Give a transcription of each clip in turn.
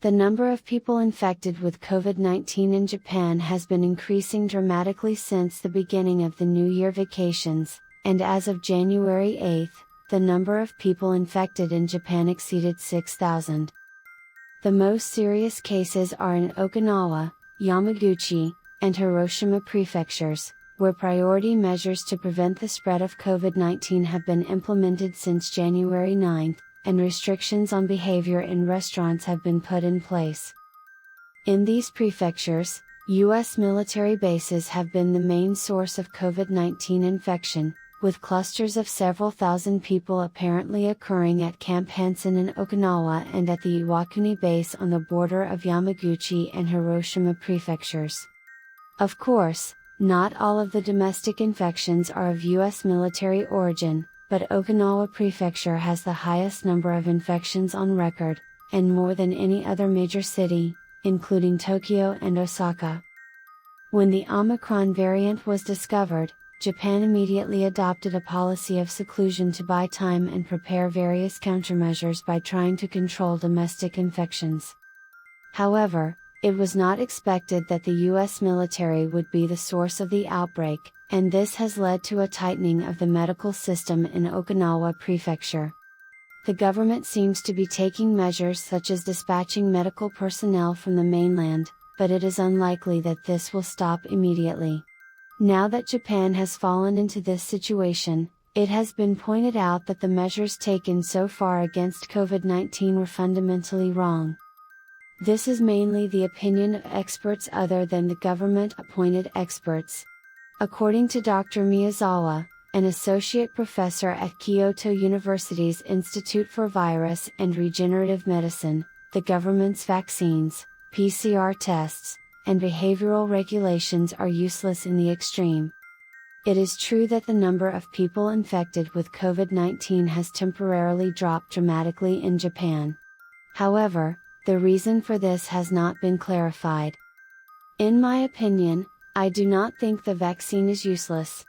The number of people infected with COVID-19 in Japan has been increasing dramatically since the beginning of the New Year vacations, and as of January 8, the number of people infected in Japan exceeded 6,000. The most serious cases are in Okinawa, Yamaguchi, and Hiroshima prefectures, where priority measures to prevent the spread of COVID-19 have been implemented since January 9, and restrictions on behavior in restaurants have been put in place. In these prefectures, U.S. military bases have been the main source of COVID-19 infection, with clusters of several thousand people apparently occurring at Camp Hansen in Okinawa and at the Iwakuni base on the border of Yamaguchi and Hiroshima prefectures. Of course, not all of the domestic infections are of U.S. military origin, but Okinawa Prefecture has the highest number of infections on record, and more than any other major city, including Tokyo and Osaka. When the Omicron variant was discovered, Japan immediately adopted a policy of seclusion to buy time and prepare various countermeasures by trying to control domestic infections. However, it was not expected that the U.S. military would be the source of the outbreak, and this has led to a tightening of the medical system in Okinawa Prefecture. The government seems to be taking measures such as dispatching medical personnel from the mainland, but it is unlikely that this will stop immediately. Now that Japan has fallen into this situation, it has been pointed out that the measures taken so far against COVID-19 were fundamentally wrong. This is mainly the opinion of experts other than the government-appointed experts. According to Dr. Miyazawa, an associate professor at Kyoto University's Institute for Virus and Regenerative Medicine, the government's vaccines, PCR tests, and behavioral regulations are useless in the extreme. It is true that the number of people infected with COVID-19 has temporarily dropped dramatically in Japan. However, the reason for this has not been clarified. In my opinion, I do not think the vaccine is useless.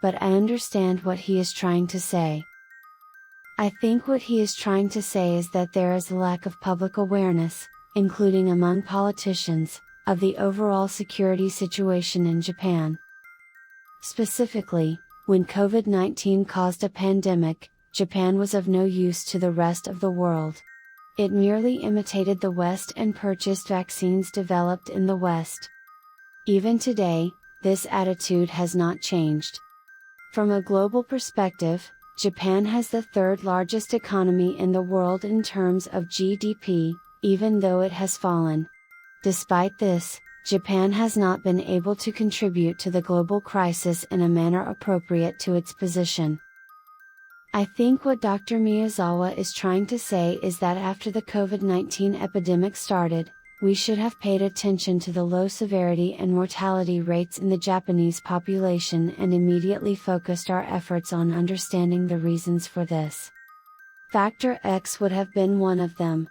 But I understand what he is trying to say. I think what he is trying to say is that there is a lack of public awareness, including among politicians, of the overall security situation in Japan. Specifically, when COVID-19 caused a pandemic, Japan was of no use to the rest of the world. It merely imitated the West and purchased vaccines developed in the West. Even today, this attitude has not changed. From a global perspective, Japan has the third largest economy in the world in terms of GDP, even though it has fallen. Despite this, Japan has not been able to contribute to the global crisis in a manner appropriate to its position. I think what Dr. Miyazawa is trying to say is that after the COVID-19 epidemic started, we should have paid attention to the low severity and mortality rates in the Japanese population and immediately focused our efforts on understanding the reasons for this. Factor X would have been one of them.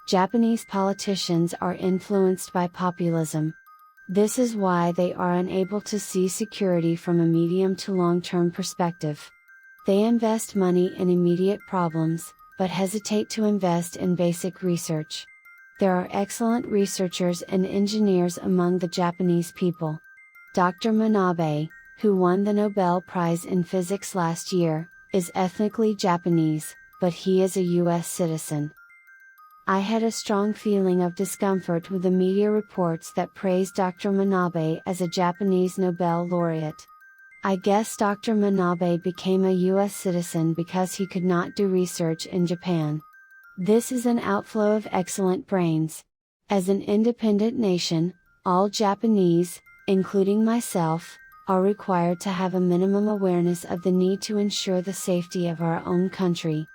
Japanese politicians are influenced by populism. This is why they are unable to see security from a medium to long-term perspective. They invest money in immediate problems, but hesitate to invest in basic research. There are excellent researchers and engineers among the Japanese people. Dr. Manabe, who won the Nobel Prize in Physics last year, is ethnically Japanese, but he is a U.S. citizen. I had a strong feeling of discomfort with the media reports that praised Dr. Manabe as a Japanese Nobel laureate. I guess Dr. Manabe became a U.S. citizen because he could not do research in Japan. This is an outflow of excellent brains. As an independent nation, all Japanese, including myself, are required to have a minimum awareness of the need to ensure the safety of our own country,